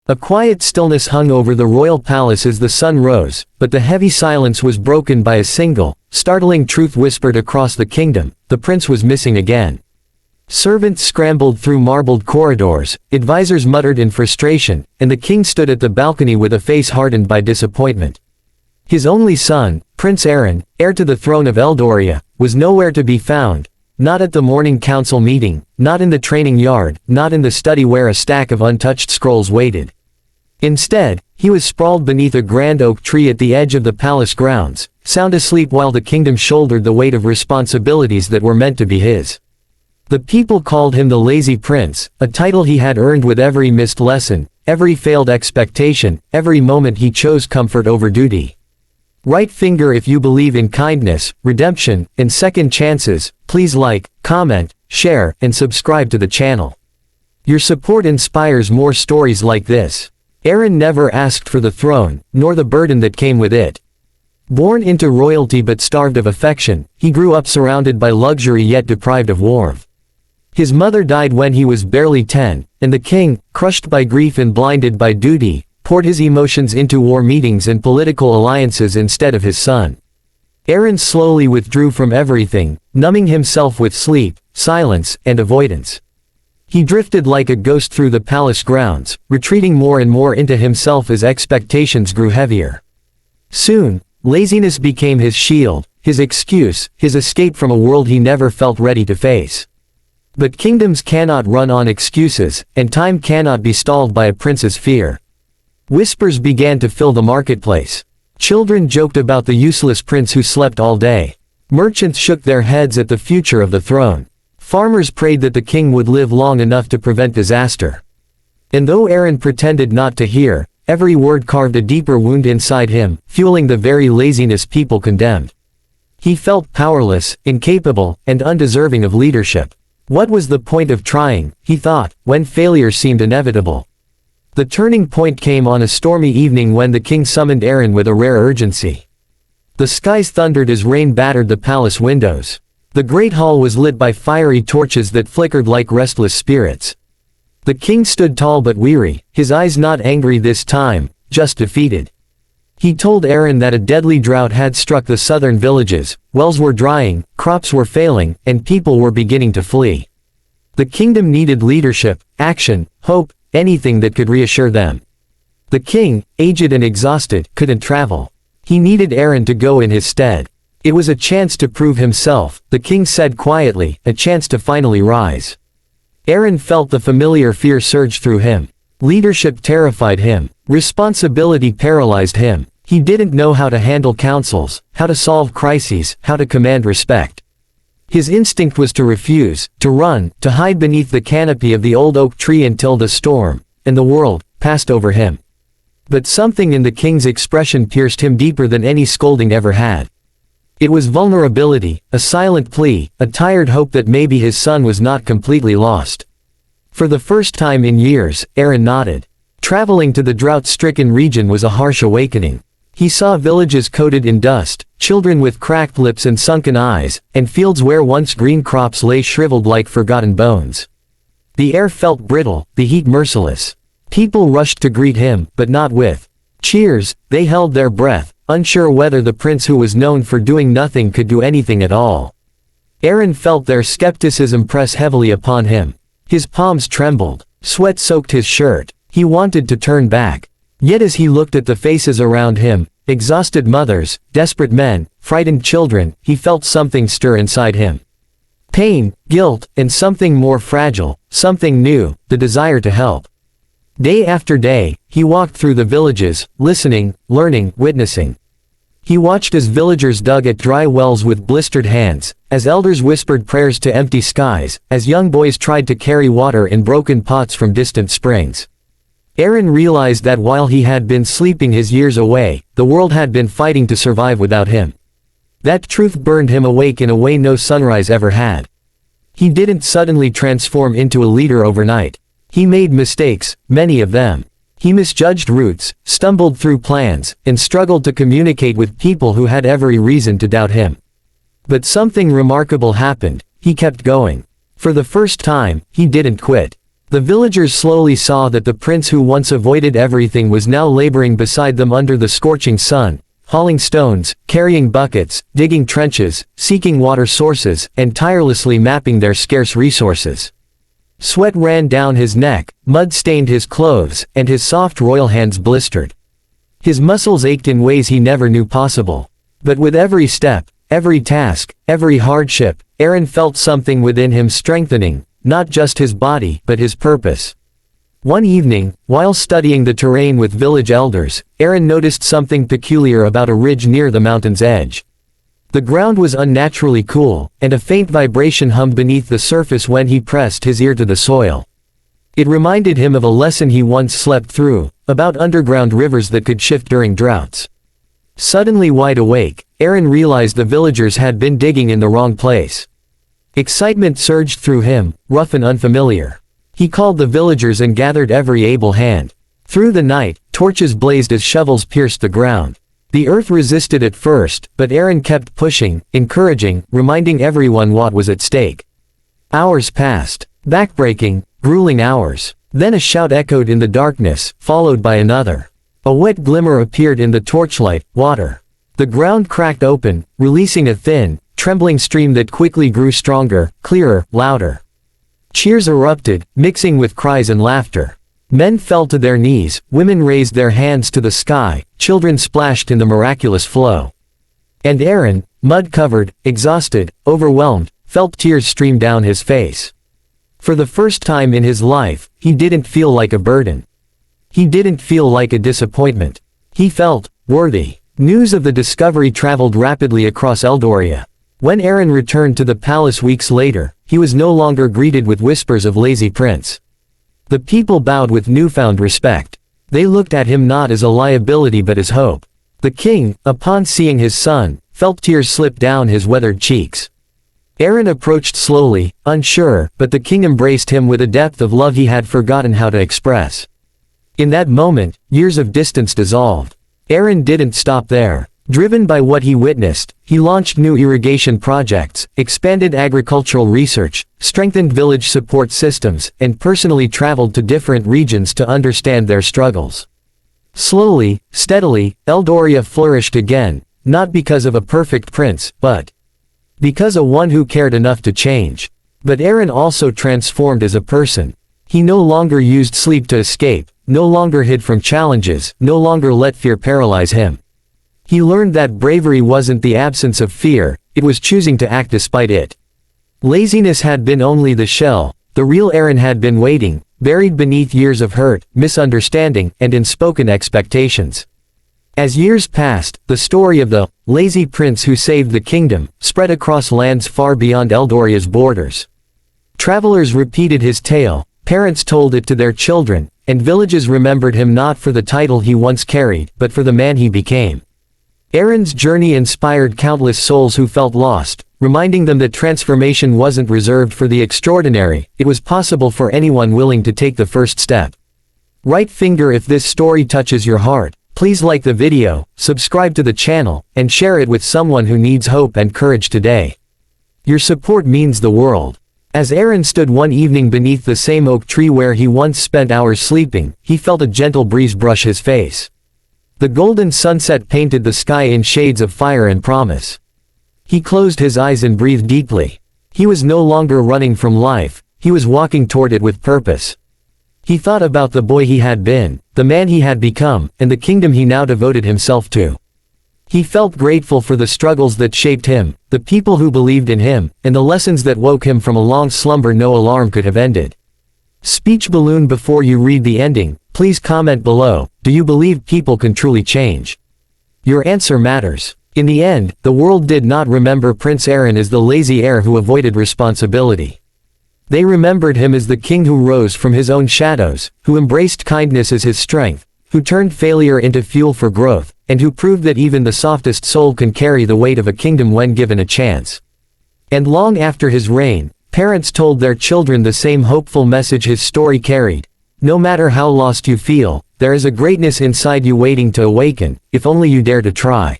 A quiet stillness hung over the royal palace as the sun rose, but the heavy silence was broken by a single, startling truth whispered across the kingdom: the prince was missing again. Servants scrambled through marbled corridors, advisors muttered in frustration, and the king stood at the balcony with a face hardened by disappointment. His only son, Prince Aaron, heir to the throne of Eldoria, was nowhere to be found. Not at the morning council meeting, not in the training yard, not in the study where a stack of untouched scrolls waited. Instead, he was sprawled beneath a grand oak tree at the edge of the palace grounds, sound asleep while the kingdom shouldered the weight of responsibilities that were meant to be his. The people called him the Lazy Prince, a title he had earned with every missed lesson, every failed expectation, every moment he chose comfort over duty. Right finger if you believe in kindness, redemption, and second chances. Please like, comment, share, and subscribe to the channel. Your support inspires more stories like this. Aaron never asked for the throne, nor the burden that came with it. Born into royalty but starved of affection, he grew up surrounded by luxury yet deprived of warmth. His mother died when he was barely 10, and the king, crushed by grief and blinded by duty, poured his emotions into war meetings and political alliances instead of his son. Aaron slowly withdrew from everything, numbing himself with sleep, silence, and avoidance. He drifted like a ghost through the palace grounds, retreating more and more into himself as expectations grew heavier. Soon, laziness became his shield, his excuse, his escape from a world he never felt ready to face. But kingdoms cannot run on excuses, and time cannot be stalled by a prince's fear. Whispers began to fill the marketplace. Children joked about the useless prince who slept all day. Merchants shook their heads at the future of the throne. Farmers prayed that the king would live long enough to prevent disaster. And though Aaron pretended not to hear, every word carved a deeper wound inside him, fueling the very laziness people condemned. He felt powerless, incapable, and undeserving of leadership. What was the point of trying, he thought, when failure seemed inevitable? The turning point came on a stormy evening when the king summoned Aaron with a rare urgency. The skies thundered as rain battered the palace windows. The great hall was lit by fiery torches that flickered like restless spirits. The king stood tall but weary, his eyes not angry this time, just defeated. He told Aaron that a deadly drought had struck the southern villages, wells were drying, crops were failing, and people were beginning to flee. The kingdom needed leadership, action, hope, anything that could reassure them. The king, aged and exhausted, couldn't travel. He needed Aaron to go in his stead. It was a chance to prove himself, the king said quietly, a chance to finally rise. Aaron felt the familiar fear surge through him. Leadership terrified him. Responsibility paralyzed him. He didn't know how to handle councils, how to solve crises, how to command respect. His instinct was to refuse, to run, to hide beneath the canopy of the old oak tree until the storm, and the world, passed over him. But something in the king's expression pierced him deeper than any scolding ever had. It was vulnerability, a silent plea, a tired hope that maybe his son was not completely lost. For the first time in years, Aaron nodded. Traveling to the drought-stricken region was a harsh awakening. He saw villages coated in dust, children with cracked lips and sunken eyes, and fields where once green crops lay shriveled like forgotten bones. The air felt brittle, the heat merciless. People rushed to greet him, but not with cheers. They held their breath, unsure whether the prince who was known for doing nothing could do anything at all. Aaron felt their skepticism press heavily upon him. His palms trembled. Sweat soaked his shirt. He wanted to turn back. Yet as he looked at the faces around him, exhausted mothers, desperate men, frightened children, he felt something stir inside him. Pain, guilt, and something more fragile, something new, the desire to help. Day after day, he walked through the villages, listening, learning, witnessing. He watched as villagers dug at dry wells with blistered hands, as elders whispered prayers to empty skies, as young boys tried to carry water in broken pots from distant springs. Aaron realized that while he had been sleeping his years away, the world had been fighting to survive without him. That truth burned him awake in a way no sunrise ever had. He didn't suddenly transform into a leader overnight. He made mistakes, many of them. He misjudged routes, stumbled through plans, and struggled to communicate with people who had every reason to doubt him. But something remarkable happened. He kept going. For the first time, he didn't quit. The villagers slowly saw that the prince who once avoided everything was now laboring beside them under the scorching sun, hauling stones, carrying buckets, digging trenches, seeking water sources, and tirelessly mapping their scarce resources. Sweat ran down his neck, mud stained his clothes, and his soft royal hands blistered. His muscles ached in ways he never knew possible. But with every step, every task, every hardship, Aaron felt something within him strengthening, not just his body, but his purpose. One evening, while studying the terrain with village elders, Aaron noticed something peculiar about a ridge near the mountain's edge. The ground was unnaturally cool, and a faint vibration hummed beneath the surface when he pressed his ear to the soil. It reminded him of a lesson he once slept through, about underground rivers that could shift during droughts. Suddenly wide awake, Aaron realized the villagers had been digging in the wrong place. Excitement surged through him, rough and unfamiliar. He called the villagers and gathered every able hand. Through the night, torches blazed as shovels pierced the ground. The earth resisted at first, but Aaron kept pushing, encouraging, reminding everyone what was at stake. Hours passed. Backbreaking, grueling hours. Then a shout echoed in the darkness, followed by another. A wet glimmer appeared in the torchlight, water. The ground cracked open, releasing a thin, trembling stream that quickly grew stronger, clearer, louder. Cheers erupted, mixing with cries and laughter. Men fell to their knees, women raised their hands to the sky, children splashed in the miraculous flow. And Aaron, mud-covered, exhausted, overwhelmed, felt tears stream down his face. For the first time in his life, he didn't feel like a burden. He didn't feel like a disappointment. He felt worthy. News of the discovery traveled rapidly across Eldoria. When Aaron returned to the palace weeks later, he was no longer greeted with whispers of lazy prince. The people bowed with newfound respect. They looked at him not as a liability but as hope. The king, upon seeing his son, felt tears slip down his weathered cheeks. Aaron approached slowly, unsure, but the king embraced him with a depth of love he had forgotten how to express. In that moment, years of distance dissolved. Aaron didn't stop there. Driven by what he witnessed, he launched new irrigation projects, expanded agricultural research, strengthened village support systems, and personally traveled to different regions to understand their struggles. Slowly, steadily, Eldoria flourished again, not because of a perfect prince, but because of one who cared enough to change. But Aaron also transformed as a person. He no longer used sleep to escape, no longer hid from challenges, no longer let fear paralyze him. He learned that bravery wasn't the absence of fear, it was choosing to act despite it. Laziness had been only the shell, the real Aaron had been waiting, buried beneath years of hurt, misunderstanding, and unspoken expectations. As years passed, the story of the lazy prince who saved the kingdom spread across lands far beyond Eldoria's borders. Travelers repeated his tale, parents told it to their children, and villages remembered him not for the title he once carried, but for the man he became. Aaron's journey inspired countless souls who felt lost, reminding them that transformation wasn't reserved for the extraordinary, it was possible for anyone willing to take the first step. Right finger if this story touches your heart, please like the video, subscribe to the channel, and share it with someone who needs hope and courage today. Your support means the world. As Aaron stood one evening beneath the same oak tree where he once spent hours sleeping, he felt a gentle breeze brush his face. The golden sunset painted the sky in shades of fire and promise. He closed his eyes and breathed deeply. He was no longer running from life, he was walking toward it with purpose. He thought about the boy he had been, the man he had become, and the kingdom he now devoted himself to. He felt grateful for the struggles that shaped him, the people who believed in him, and the lessons that woke him from a long slumber no alarm could have ended. Speech balloon. Before you read the ending, please comment below, do you believe people can truly change? Your answer matters. In the end, the world did not remember Prince Aaron as the lazy heir who avoided responsibility. They remembered him as the king who rose from his own shadows, who embraced kindness as his strength, who turned failure into fuel for growth, and who proved that even the softest soul can carry the weight of a kingdom when given a chance. And long after his reign, parents told their children the same hopeful message his story carried. No matter how lost you feel, there is a greatness inside you waiting to awaken, if only you dare to try.